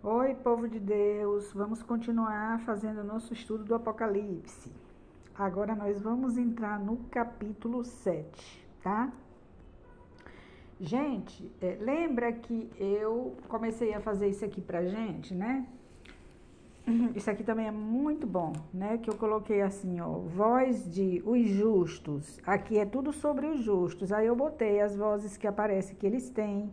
Oi, povo de Deus, vamos continuar fazendo o nosso estudo do Apocalipse. Agora nós vamos entrar no capítulo 7, tá? Gente, lembra que eu comecei a fazer isso aqui pra gente, né? Isso aqui também é muito bom, né? Que eu coloquei assim, ó, voz de os justos. Aqui é tudo sobre os justos. Aí eu botei as vozes que aparecem que eles têm.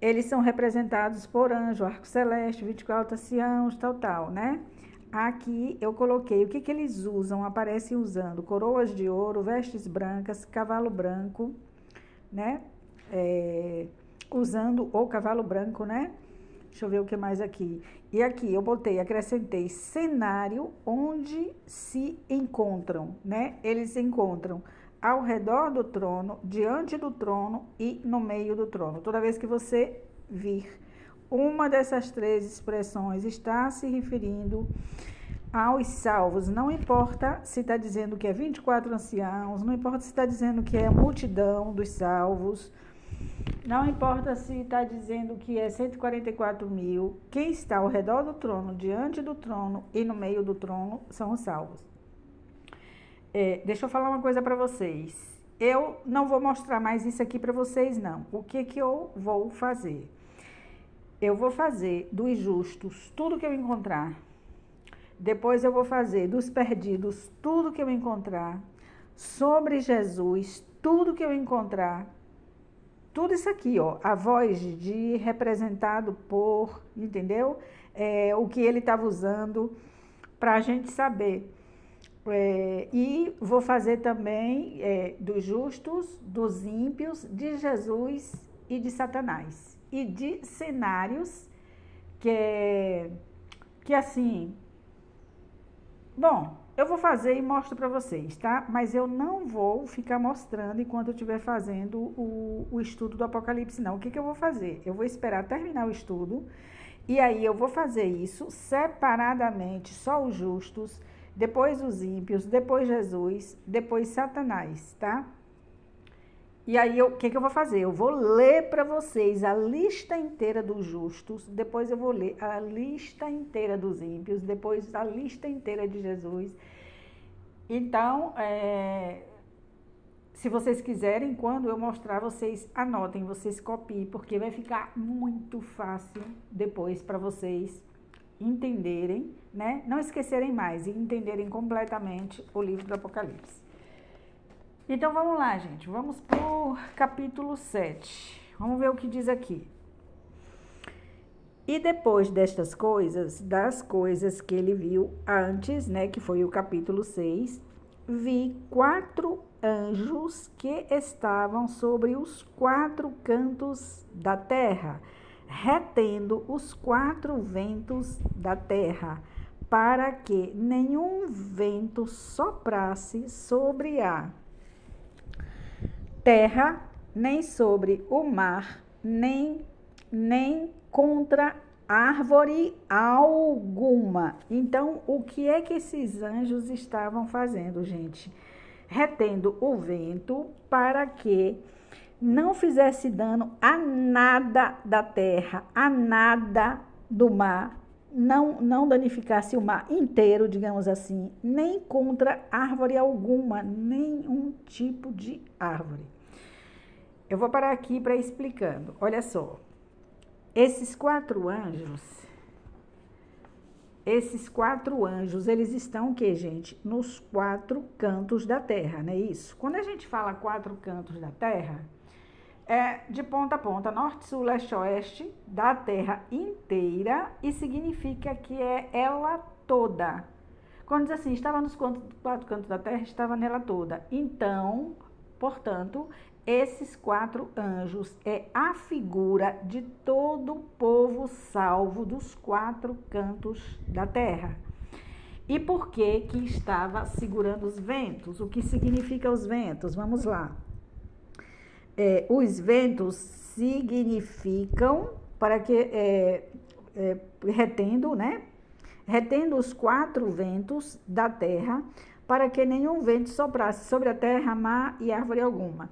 Eles são representados por anjo, arco celeste, 24 anciãos, tal, né? Aqui eu coloquei o que eles usam, aparecem usando coroas de ouro, vestes brancas, cavalo branco, né? Usando o cavalo branco, né? Deixa eu ver o que mais aqui. E aqui eu botei, acrescentei cenário onde se encontram, né? Eles se encontram ao redor do trono, diante do trono e no meio do trono. Toda vez que você vir uma dessas três expressões está se referindo aos salvos, não importa se está dizendo que é 24 anciãos, não importa se está dizendo que é a multidão dos salvos, não importa se está dizendo que é 144 mil, quem está ao redor do trono, diante do trono e no meio do trono são os salvos. Deixa eu falar uma coisa para vocês. Eu não vou mostrar mais isso aqui para vocês, não. O que eu vou fazer? Eu vou fazer dos justos tudo que eu encontrar. Depois eu vou fazer dos perdidos tudo que eu encontrar. Sobre Jesus, tudo que eu encontrar. Tudo isso aqui, ó, a voz de representado por, entendeu? O que ele estava usando para a gente saber. E vou fazer também dos justos, dos ímpios, de Jesus e de Satanás. E de cenários que assim, bom, eu vou fazer e mostro para vocês, tá? Mas eu não vou ficar mostrando enquanto eu estiver fazendo o estudo do Apocalipse, não. O que eu vou fazer? Eu vou esperar terminar o estudo e aí eu vou fazer isso separadamente, só os justos, depois os ímpios, depois Jesus, depois Satanás, tá? E aí, o que eu vou fazer? Eu vou ler para vocês a lista inteira dos justos, depois eu vou ler a lista inteira dos ímpios, depois a lista inteira de Jesus. Então, se vocês quiserem, quando eu mostrar, vocês anotem, vocês copiem, porque vai ficar muito fácil depois para vocês entenderem, né? Não esquecerem mais e entenderem completamente o livro do Apocalipse. Então vamos lá, gente. Vamos pro capítulo 7. Vamos ver o que diz aqui. E depois destas coisas, das coisas que ele viu antes, né, que foi o capítulo 6, vi 4 anjos que estavam sobre os 4 cantos da terra, retendo os 4 ventos da terra, para que nenhum vento soprasse sobre a terra, nem sobre o mar, nem contra árvore alguma. Então, o que é que esses anjos estavam fazendo, gente? Retendo o vento para que não fizesse dano a nada da terra, a nada do mar, não danificasse o mar inteiro, digamos assim, nem contra árvore alguma, nenhum tipo de árvore. Eu vou parar aqui para explicando. Olha só, esses quatro anjos, eles estão o que, gente? Nos 4 cantos da terra, não é isso? Quando a gente fala 4 cantos da terra, é de ponta a ponta, norte, sul, leste, oeste, da terra inteira, e significa que é ela toda. Quando diz assim, estava nos 4 cantos da terra, estava nela toda. Então, portanto, esses 4 anjos é a figura de todo o povo salvo dos 4 cantos da terra. E por que que estava segurando os ventos? O que significa os ventos? Vamos lá. Os ventos significam para que retendo, né? Retendo os 4 ventos da terra, para que nenhum vento soprasse sobre a terra, mar e árvore alguma.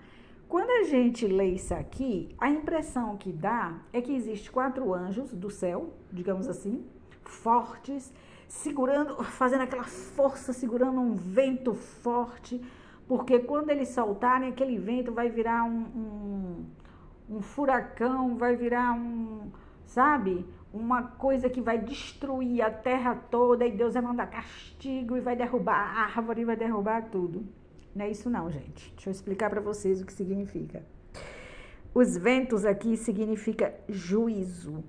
Quando a gente lê isso aqui, a impressão que dá é que existe 4 anjos do céu, digamos assim, fortes, segurando, fazendo aquela força, segurando um vento forte, porque quando eles soltarem, aquele vento vai virar um furacão, vai virar sabe? Uma coisa que vai destruir a terra toda, e Deus vai mandar castigo, e vai derrubar a árvore, e vai derrubar tudo. Não é isso não, gente. Deixa eu explicar para vocês o que significa. Os ventos aqui significa juízo.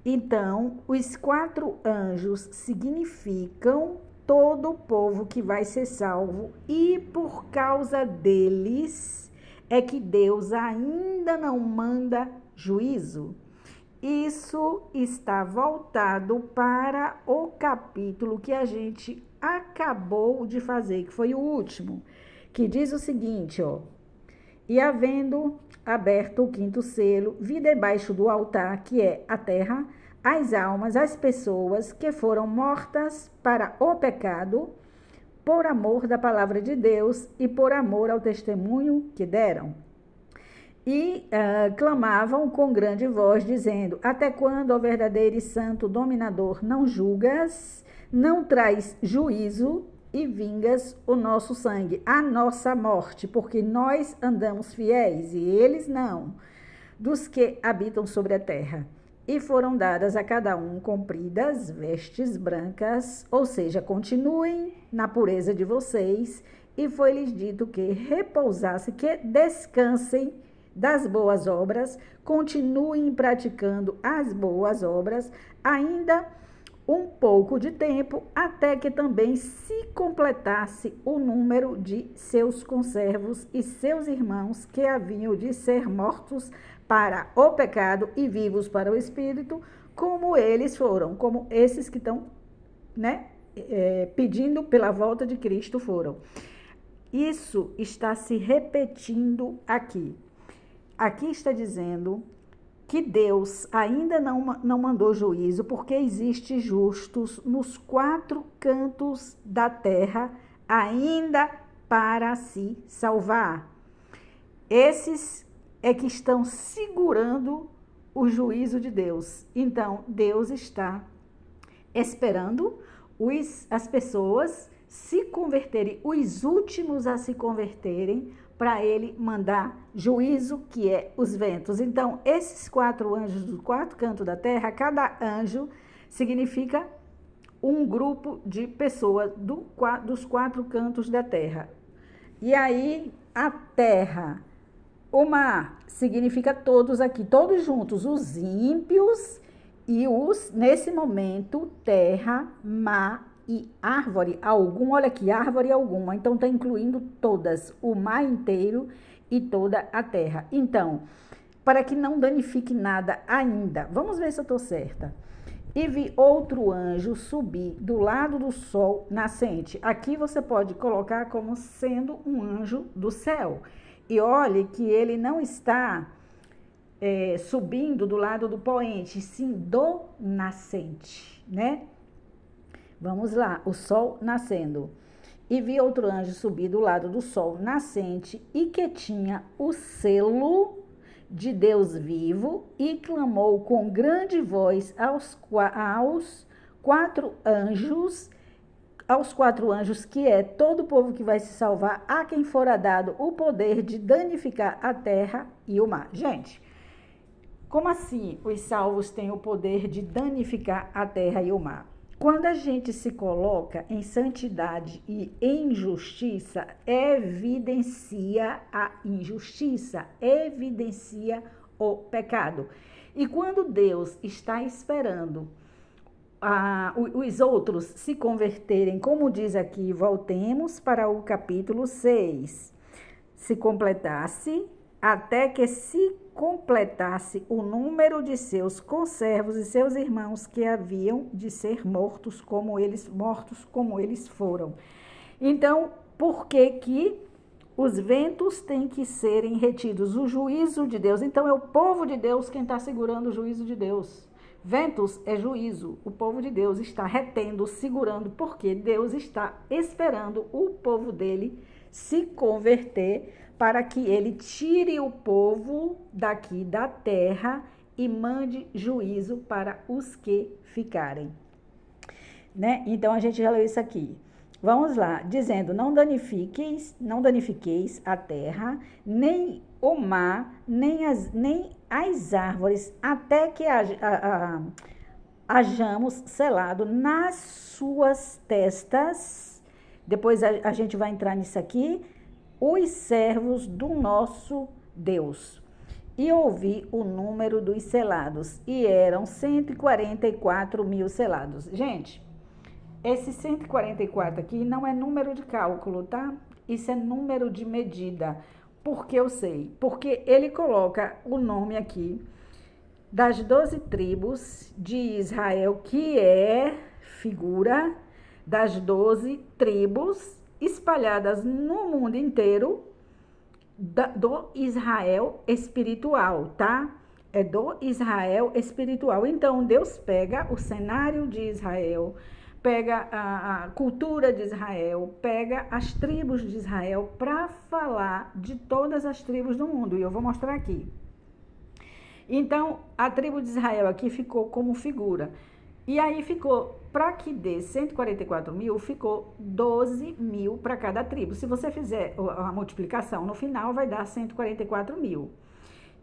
Então, os 4 anjos significam todo o povo que vai ser salvo, e por causa deles é que Deus ainda não manda juízo. Isso está voltado para o capítulo que a gente acabou de fazer, que foi o último, que diz o seguinte, ó: e havendo aberto o 5º selo, vi debaixo do altar, que é a terra, as almas, as pessoas que foram mortas para o pecado, por amor da palavra de Deus e por amor ao testemunho que deram. E clamavam com grande voz, dizendo: até quando, ó verdadeiro e santo dominador, não julgas, não traz juízo e vingas o nosso sangue, a nossa morte, porque nós andamos fiéis e eles não, dos que habitam sobre a terra. E foram dadas a cada um compridas vestes brancas, ou seja, continuem na pureza de vocês, e foi-lhes dito que repousassem, que descansem das boas obras, continuem praticando as boas obras, ainda um pouco de tempo, até que também se completasse o número de seus conservos e seus irmãos que haviam de ser mortos para o pecado e vivos para o Espírito, como eles foram, como esses que estão, pedindo pela volta de Cristo foram. Isso está se repetindo aqui. Aqui está dizendo que Deus ainda não mandou juízo, porque existem justos nos 4 cantos da terra ainda para se salvar. Esses é que estão segurando o juízo de Deus. Então, Deus está esperando as pessoas se converterem, os últimos a se converterem, para ele mandar juízo, que é os ventos. Então, esses 4 anjos dos 4 cantos da terra, cada anjo significa um grupo de pessoas dos 4 cantos da terra. E aí, a terra, o mar, significa todos aqui, todos juntos, os ímpios e nesse momento, terra, mar e árvore alguma, olha aqui, árvore alguma, então está incluindo todas, o mar inteiro e toda a terra. Então, para que não danifique nada ainda, vamos ver se eu estou certa. E vi outro anjo subir do lado do sol nascente. Aqui você pode colocar como sendo um anjo do céu. E olhe que ele não está subindo do lado do poente, sim do nascente, né? Vamos lá, o sol nascendo. E vi outro anjo subir do lado do sol nascente, e que tinha o selo de Deus vivo, e clamou com grande voz aos 4 anjos, que é todo o povo que vai se salvar, a quem fora dado o poder de danificar a terra e o mar. Gente, como assim os salvos têm o poder de danificar a terra e o mar? Quando a gente se coloca em santidade e em justiça, evidencia a injustiça, evidencia o pecado. E quando Deus está esperando os outros se converterem, como diz aqui, voltemos para o capítulo 6, se completasse, até que se completasse o número de seus conservos e seus irmãos que haviam de ser mortos como eles foram. Então, por que os ventos têm que serem retidos? O juízo de Deus. Então, é o povo de Deus quem está segurando o juízo de Deus. Ventos é juízo. O povo de Deus está retendo, segurando, porque Deus está esperando o povo dele se converter para que ele tire o povo daqui da terra e mande juízo para os que ficarem. Né? Então, a gente já leu isso aqui. Vamos lá, dizendo, não danifiqueis a terra, nem o mar, nem as árvores, até que hajamos selado nas suas testas. Depois a gente vai entrar nisso aqui. Os servos do nosso Deus. E ouvi o número dos selados, e eram 144 mil selados. Gente, esse 144 aqui não é número de cálculo, tá? Isso é número de medida. Por que eu sei? Porque ele coloca o nome aqui das 12 tribos de Israel, que é figura das 12 tribos espalhadas no mundo inteiro do Israel espiritual, tá? É do Israel espiritual. Então, Deus pega o cenário de Israel, pega a cultura de Israel, pega as tribos de Israel para falar de todas as tribos do mundo. E eu vou mostrar aqui. Então, a tribo de Israel aqui ficou como figura. E aí ficou, para que dê 144 mil, ficou 12 mil para cada tribo. Se você fizer a multiplicação, no final vai dar 144 mil.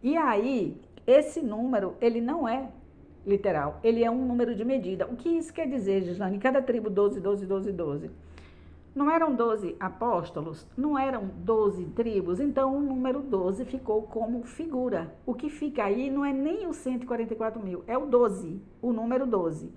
E aí, esse número, ele não é literal, ele é um número de medida. O que isso quer dizer, Gislane? Cada tribo 12, 12, 12, 12. Não eram 12 apóstolos? Não eram 12 tribos? Então, o número 12 ficou como figura. O que fica aí não é nem os 144 mil, é o 12, o número 12.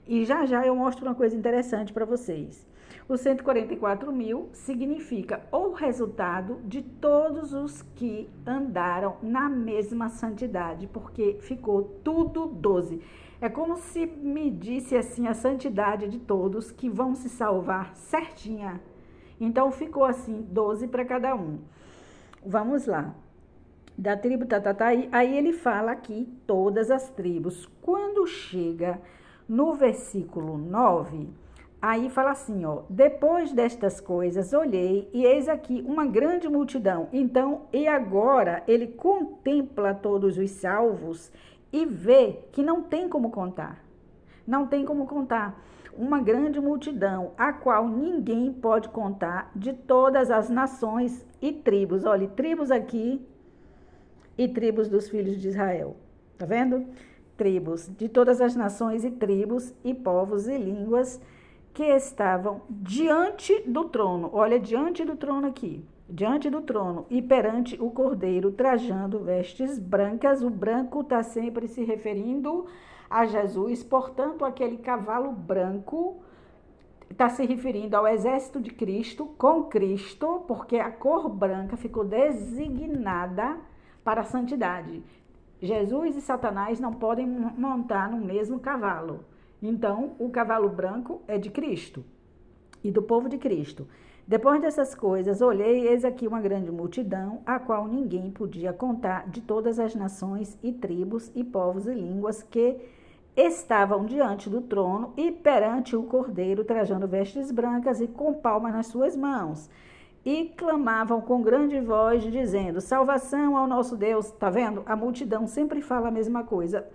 E já eu mostro uma coisa interessante para vocês. O 144 mil significa o resultado de todos os que andaram na mesma santidade, porque ficou tudo 12. É como se medisse assim a santidade de todos que vão se salvar certinha. Então, ficou assim, 12 para cada um. Vamos lá. Da tribo aí ele fala aqui todas as tribos. Quando chega no versículo 9, aí fala assim, ó. Depois destas coisas, olhei e eis aqui uma grande multidão. Então, e agora ele contempla todos os salvos e vê que não tem como contar. Não tem como contar. Uma grande multidão, a qual ninguém pode contar, de todas as nações e tribos. Olha, tribos aqui e tribos dos filhos de Israel. Tá vendo? Tribos de todas as nações e tribos e povos e línguas que estavam diante do trono. Olha, diante do trono aqui. Diante do trono e perante o cordeiro, trajando vestes brancas. O branco está sempre se referindo a Jesus, portanto, aquele cavalo branco está se referindo ao exército de Cristo, com Cristo, porque a cor branca ficou designada para a santidade. Jesus e Satanás não podem montar no mesmo cavalo. Então, o cavalo branco é de Cristo e do povo de Cristo. Depois dessas coisas, olhei, eis aqui uma grande multidão, a qual ninguém podia contar, de todas as nações e tribos e povos e línguas que estavam diante do trono e perante o cordeiro, trajando vestes brancas e com palmas nas suas mãos. E clamavam com grande voz, dizendo, salvação ao nosso Deus. Tá vendo? A multidão sempre fala a mesma coisa,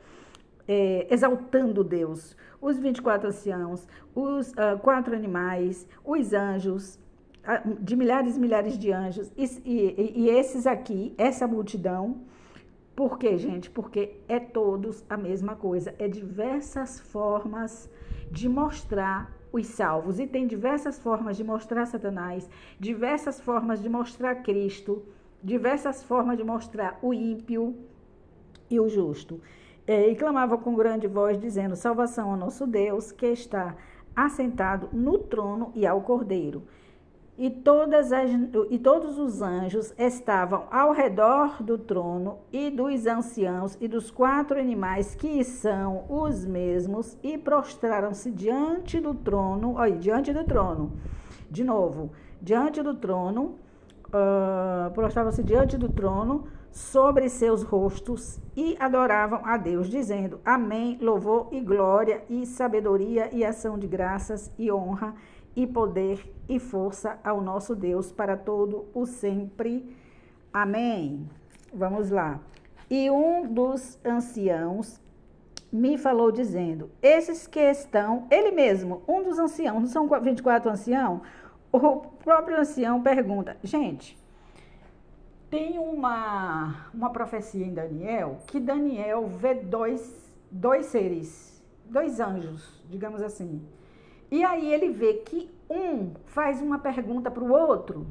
exaltando Deus. Os 24 anciãos, os 4 animais, os anjos, de milhares e milhares de anjos, e esses aqui, essa multidão. Por quê, gente? Porque é todos a mesma coisa, é diversas formas de mostrar os salvos, e tem diversas formas de mostrar Satanás, diversas formas de mostrar Cristo, diversas formas de mostrar o ímpio e o justo. E clamava com grande voz, dizendo, salvação ao nosso Deus, que está assentado no trono e ao cordeiro. E todos os anjos estavam ao redor do trono e dos anciãos e dos 4 animais, que são os mesmos, e prostraram-se diante do trono, diante do trono, de novo, diante do trono, prostravam-se diante do trono, sobre seus rostos, e adoravam a Deus, dizendo, amém, louvor e glória, e sabedoria, e ação de graças, e honra, e poder e força ao nosso Deus para todo o sempre. Amém? Vamos lá. E um dos anciãos me falou dizendo, esses que estão, ele mesmo, um dos anciãos, não são 24 anciãos? O próprio ancião pergunta, gente, tem uma profecia em Daniel, que Daniel vê dois seres, dois anjos, digamos assim. E aí ele vê que um faz uma pergunta para o outro,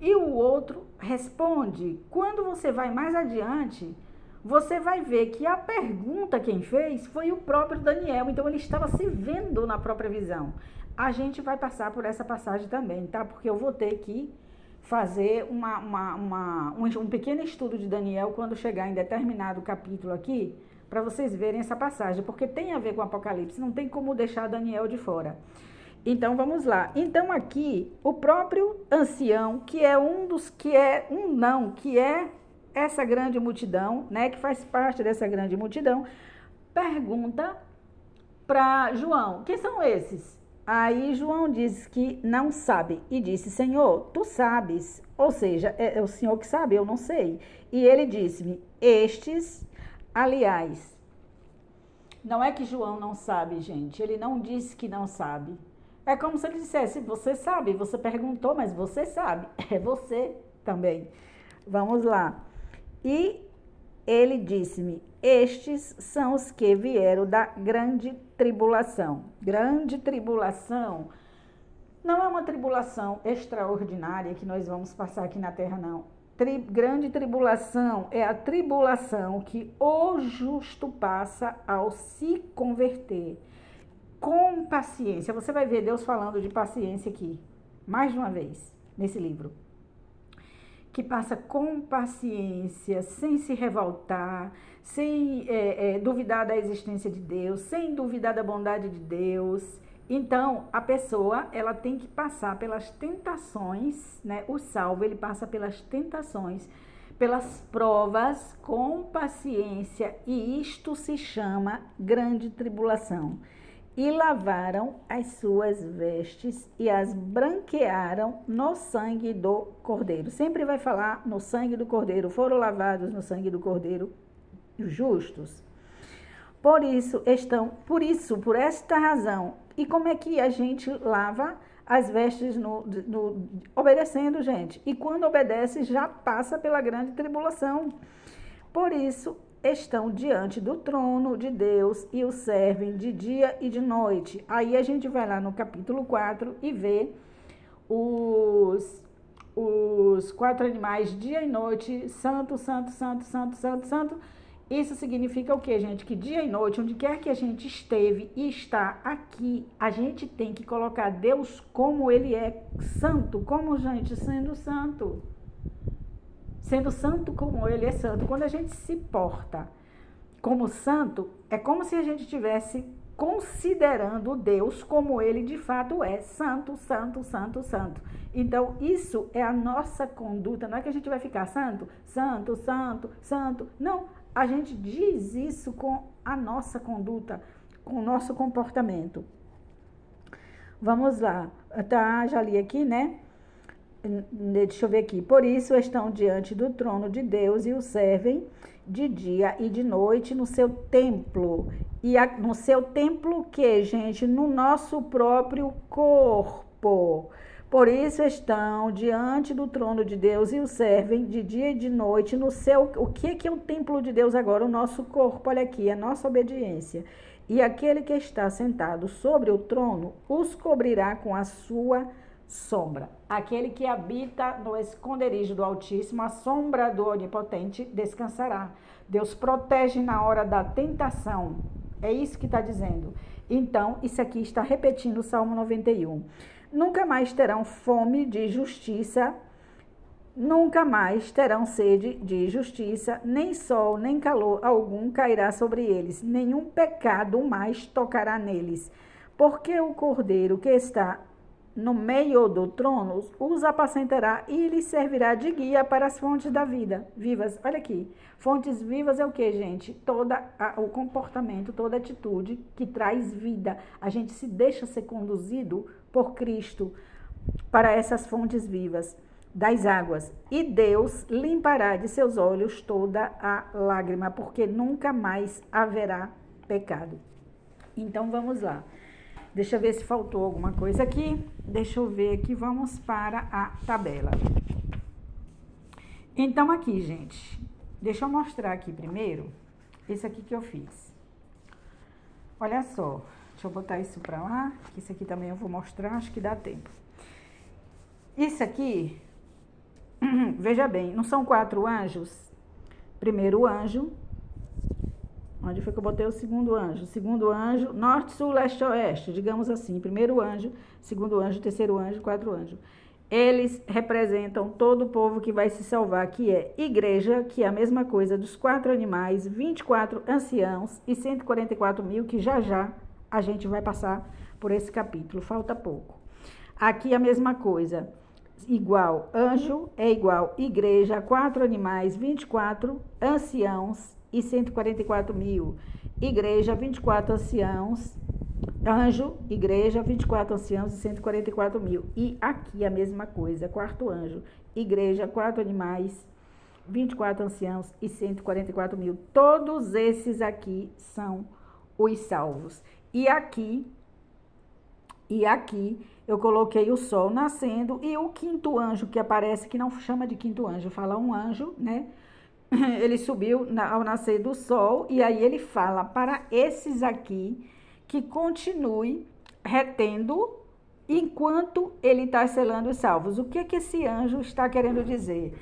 e o outro responde. Quando você vai mais adiante, você vai ver que a pergunta quem fez foi o próprio Daniel. Então ele estava se vendo na própria visão. A gente vai passar por essa passagem também, tá? Porque eu vou ter que fazer um pequeno estudo de Daniel quando chegar em determinado capítulo aqui, para vocês verem essa passagem, porque tem a ver com o Apocalipse, não tem como deixar Daniel de fora. Então, vamos lá. Então, aqui, o próprio ancião, que é que é essa grande multidão, né, que faz parte dessa grande multidão, pergunta para João, quem são esses? Aí João diz que não sabe e disse, Senhor, tu sabes, ou seja, é o Senhor que sabe, eu não sei. E ele disse-me, estes, aliás, não é que João não sabe, gente, ele não disse que não sabe. É como se ele dissesse, você sabe, você perguntou, mas você sabe, é você também. Vamos lá. E ele disse-me, estes são os que vieram da grande tribulação. Grande tribulação não é uma tribulação extraordinária que nós vamos passar aqui na terra, não. Grande tribulação é a tribulação que o justo passa ao se converter. Com paciência. Você vai ver Deus falando de paciência aqui, mais de uma vez, nesse livro. Que passa com paciência, sem se revoltar, sem duvidar da existência de Deus, sem duvidar da bondade de Deus. Então, a pessoa, ela tem que passar pelas tentações, né? O salvo, ele passa pelas tentações, pelas provas com paciência, e isto se chama grande tribulação. E lavaram as suas vestes e as branquearam no sangue do Cordeiro. Sempre vai falar no sangue do Cordeiro. Foram lavados no sangue do Cordeiro os justos. Por por esta razão. E como é que a gente lava as vestes obedecendo, gente? E quando obedece, já passa pela grande tribulação. Por isso, estão diante do trono de Deus e o servem de dia e de noite. Aí a gente vai lá no capítulo 4 e vê os 4 animais dia e noite, santo, santo, santo, santo, santo, santo. Isso significa o quê, gente? Que dia e noite, onde quer que a gente esteve e está aqui, a gente tem que colocar Deus como ele é santo, como gente sendo santo. Sendo santo como ele é santo. Quando a gente se porta como santo, é como se a gente estivesse considerando Deus como ele de fato é. Santo, santo, santo, santo. Então, isso é a nossa conduta. Não é que a gente vai ficar santo, santo, santo, santo. Não, a gente diz isso com a nossa conduta, com o nosso comportamento. Vamos lá. Tá, já li aqui, né? Deixa eu ver aqui. Por isso estão diante do trono de Deus e o servem de dia e de noite no seu templo. E no seu templo que, gente? No nosso próprio corpo. Por isso estão diante do trono de Deus e o servem de dia e de noite no seu... O que é o templo de Deus agora? O nosso corpo, olha aqui, a nossa obediência. E aquele que está sentado sobre o trono os cobrirá com a sua sombra. Aquele que habita no esconderijo do Altíssimo, a sombra do Onipotente descansará. Deus protege na hora da tentação. É isso que está dizendo. Então, isso aqui está repetindo o Salmo 91. Nunca mais terão fome de justiça, nunca mais terão sede de justiça, nem sol, nem calor algum cairá sobre eles, nenhum pecado mais tocará neles. Porque o Cordeiro que está no meio do trono os apacentará e lhes servirá de guia para as fontes da vida, vivas. Olha aqui, fontes vivas é o que, gente? O comportamento, toda atitude que traz vida. A gente se deixa ser conduzido por Cristo para essas fontes vivas. das águas, e Deus limpará de seus olhos toda a lágrima, porque nunca mais haverá pecado. Então vamos lá. Deixa eu ver se faltou alguma coisa aqui. Deixa eu ver aqui, vamos para a tabela. Então aqui, gente, deixa eu mostrar aqui primeiro esse aqui que eu fiz. Olha só, deixa eu botar isso para lá, que isso aqui também eu vou mostrar, acho que dá tempo. Isso aqui, veja bem, não são 4 anjos? Primeiro anjo, onde foi que eu botei o segundo anjo? Segundo anjo, norte, sul, leste, oeste, digamos assim. Primeiro anjo, segundo anjo, terceiro anjo, 4 anjos. Eles representam todo o povo que vai se salvar, que é igreja, que é a mesma coisa dos 4 animais, 24 anciãos e 144 mil, que já a gente vai passar por esse capítulo, falta pouco. Aqui a mesma coisa, igual anjo é igual igreja, 4 animais, 24 anciãos e 144 mil. Igreja, 24 anciãos, anjo, igreja, 24 anciãos e 144 mil. E aqui a mesma coisa, 4º anjo, igreja, 4 animais, 24 anciãos e 144 mil. Todos esses aqui são os salvos. E aqui eu coloquei o sol nascendo e o 5º anjo que aparece, que não chama de 5º anjo, fala um anjo, né? Ele subiu ao nascer do sol e aí ele fala para esses aqui que continue retendo enquanto ele está selando os salvos. O que esse anjo está querendo dizer?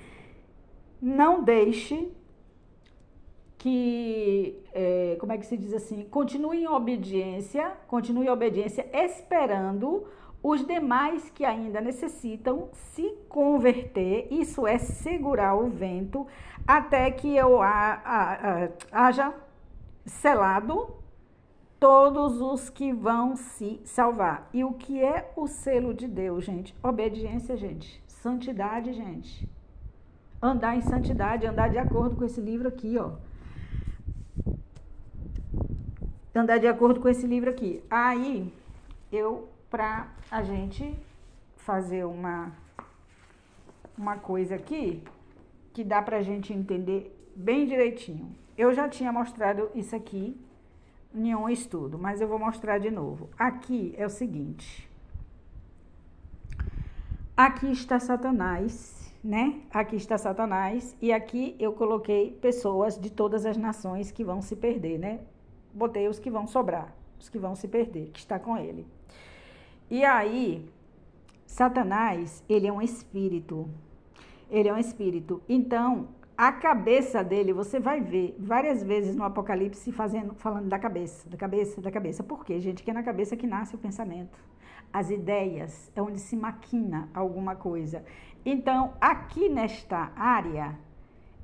Não deixe que, como é que se diz assim, continue em obediência, esperando os demais que ainda necessitam se converter, isso é segurar o vento, até que eu haja selado todos os que vão se salvar. E o que é o selo de Deus, gente? Obediência, gente. Santidade, gente. Andar em santidade, andar de acordo com esse livro aqui, ó. Andar de acordo com esse livro aqui. Aí, pra a gente fazer uma coisa aqui, que dá pra gente entender bem direitinho. Eu já tinha mostrado isso aqui em um estudo, mas eu vou mostrar de novo. Aqui é o seguinte. Aqui está Satanás, né? Aqui está Satanás e aqui eu coloquei pessoas de todas as nações que vão se perder, né? Botei os que vão sobrar, os que vão se perder, que está com ele. E aí, Satanás, ele é um espírito. Ele é um espírito. Então, a cabeça dele, você vai ver várias vezes no Apocalipse falando da cabeça. Por quê, gente? Que é na cabeça que nasce o pensamento. As ideias, é onde se maquina alguma coisa. Então, aqui nesta área,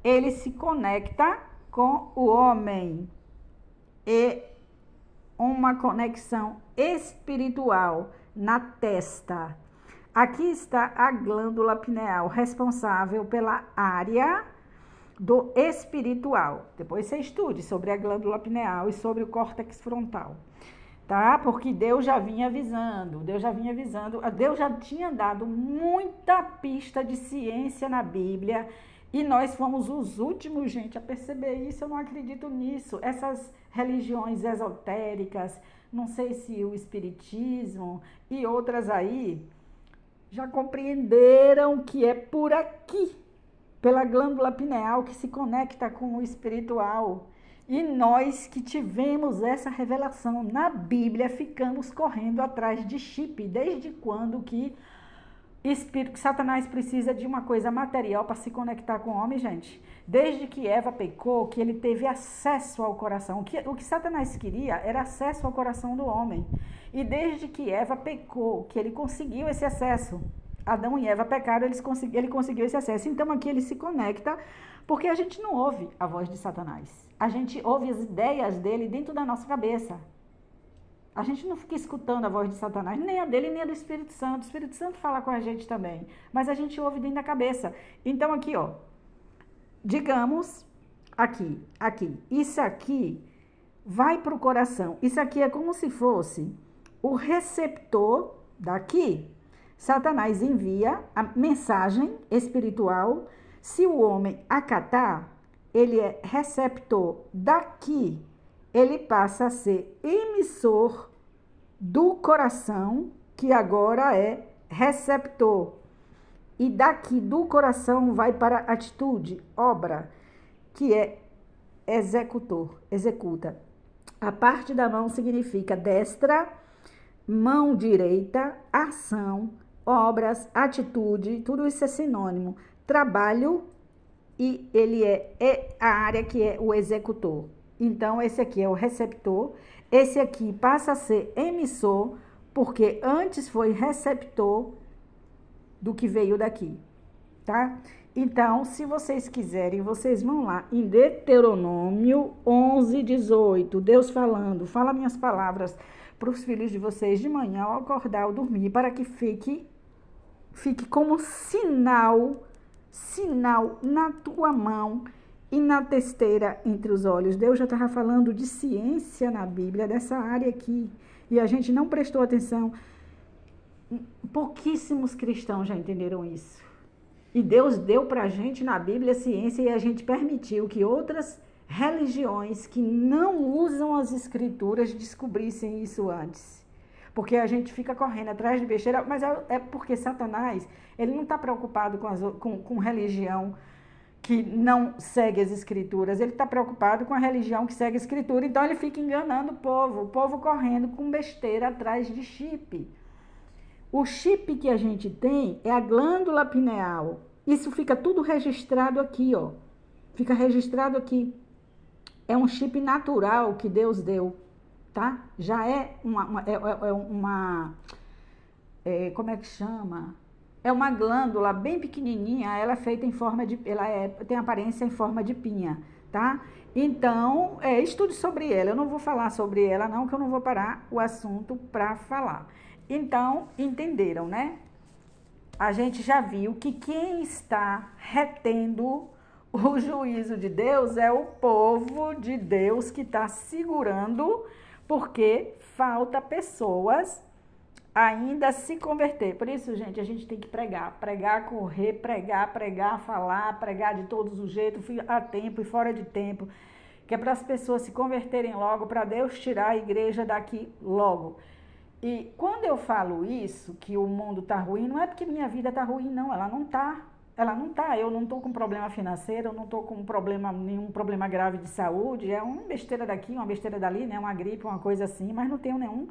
ele se conecta com o homem. E uma conexão espiritual na testa. Aqui está a glândula pineal, responsável pela área do espiritual. Depois você estude sobre a glândula pineal e sobre o córtex frontal, tá? Porque Deus já vinha avisando, Deus já tinha dado muita pista de ciência na Bíblia e nós fomos os últimos, gente, a perceber isso. Eu não acredito nisso. Essas religiões esotéricas, não sei se o espiritismo e outras aí, já compreenderam que é por aqui, pela glândula pineal, que se conecta com o espiritual. E nós que tivemos essa revelação na Bíblia, ficamos correndo atrás de chip. Desde quando que Satanás precisa de uma coisa material para se conectar com o homem, gente? Desde que Eva pecou, que ele teve acesso ao coração. O que Satanás queria era acesso ao coração do homem. E desde que Eva pecou, que ele conseguiu esse acesso. Adão e Eva pecaram, ele conseguiu esse acesso. Então aqui ele se conecta, porque a gente não ouve a voz de Satanás. A gente ouve as ideias dele dentro da nossa cabeça. A gente não fica escutando a voz de Satanás, nem a dele, nem a do Espírito Santo. O Espírito Santo fala com a gente também, mas a gente ouve dentro da cabeça. Então aqui, ó, digamos, aqui, isso aqui vai para o coração. Isso aqui é como se fosse o receptor daqui, Satanás envia a mensagem espiritual. Se o homem acatar, ele é receptor daqui, ele passa a ser emissor do coração, que agora é receptor. E daqui do coração vai para a atitude, obra, que é executor, executa. A parte da mão significa destra, mão direita, ação, obras, atitude, tudo isso é sinônimo. Trabalho, e ele é a área que é o executor. Então, esse aqui é o receptor, esse aqui passa a ser emissor, porque antes foi receptor do que veio daqui, tá? Então, se vocês quiserem, vocês vão lá em Deuteronômio 11:18, Deus falando, fala minhas palavras para os filhos de vocês de manhã, ao acordar, ao dormir, para que fique como sinal na tua mão e na testeira entre os olhos. Deus já estava falando de ciência na Bíblia, dessa área aqui, e a gente não prestou atenção. Pouquíssimos cristãos já entenderam isso. E Deus deu para a gente na Bíblia ciência, e a gente permitiu que outras religiões que não usam as escrituras descobrissem isso antes. Porque a gente fica correndo atrás de besteira, mas é porque Satanás, ele não está preocupado com religião que não segue as escrituras, ele está preocupado com a religião que segue a escritura, então ele fica enganando o povo correndo com besteira atrás de chip. O chip que a gente tem é a glândula pineal. Isso fica tudo registrado aqui, ó. Fica registrado aqui. É um chip natural que Deus deu, tá? Já é como é que chama? É uma glândula bem pequenininha, ela é feita em forma de, tem aparência em forma de pinha, tá? Então, estude sobre ela. Eu não vou falar sobre ela não, que eu não vou parar o assunto para falar. Então, entenderam, né? A gente já viu que quem está retendo o juízo de Deus é o povo de Deus que está segurando, porque falta pessoas ainda se converter. Por isso, gente, a gente tem que pregar, correr, pregar, falar, pregar de todos os jeitos, a tempo e fora de tempo, que é para as pessoas se converterem logo, para Deus tirar a igreja daqui logo. E quando eu falo isso, que o mundo está ruim, não é porque minha vida está ruim, não, ela não está. Eu não estou com problema financeiro, eu não estou com nenhum problema grave de saúde, é uma besteira daqui, uma besteira dali, né? Uma gripe, uma coisa assim, mas não tenho nenhum.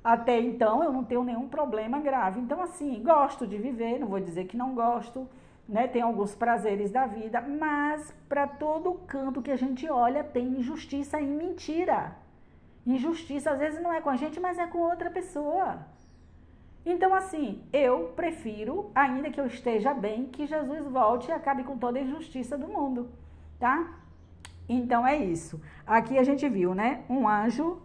Até então, eu não tenho nenhum problema grave. Então, assim, gosto de viver, não vou dizer que não gosto, né? Tem alguns prazeres da vida, mas para todo canto que a gente olha tem injustiça e mentira. Injustiça, às vezes, não é com a gente, mas é com outra pessoa. Então, assim, eu prefiro, ainda que eu esteja bem, que Jesus volte e acabe com toda a injustiça do mundo, tá? Então, é isso. Aqui a gente viu, né? Um anjo,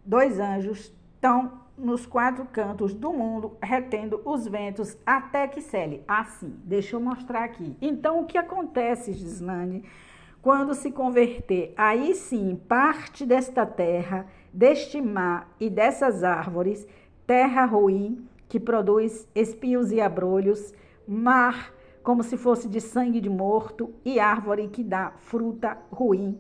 2 anjos estão nos 4 cantos do mundo, retendo os ventos até que cele. Assim, deixa eu mostrar aqui. Então, o que acontece, Gislane, quando se converter? Aí sim, parte desta terra, deste mar e dessas árvores, terra ruim, que produz espinhos e abrolhos, mar como se fosse de sangue de morto, e árvore que dá fruta ruim.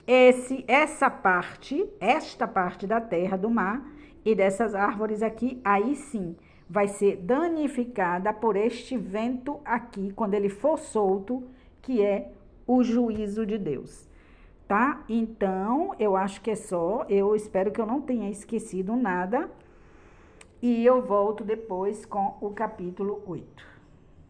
Esta parte da terra, do mar e dessas árvores aqui, aí sim, vai ser danificada por este vento aqui, quando ele for solto, que é o juízo de Deus, tá? Então, eu acho que é só, eu espero que eu não tenha esquecido nada, e eu volto depois com o capítulo 8.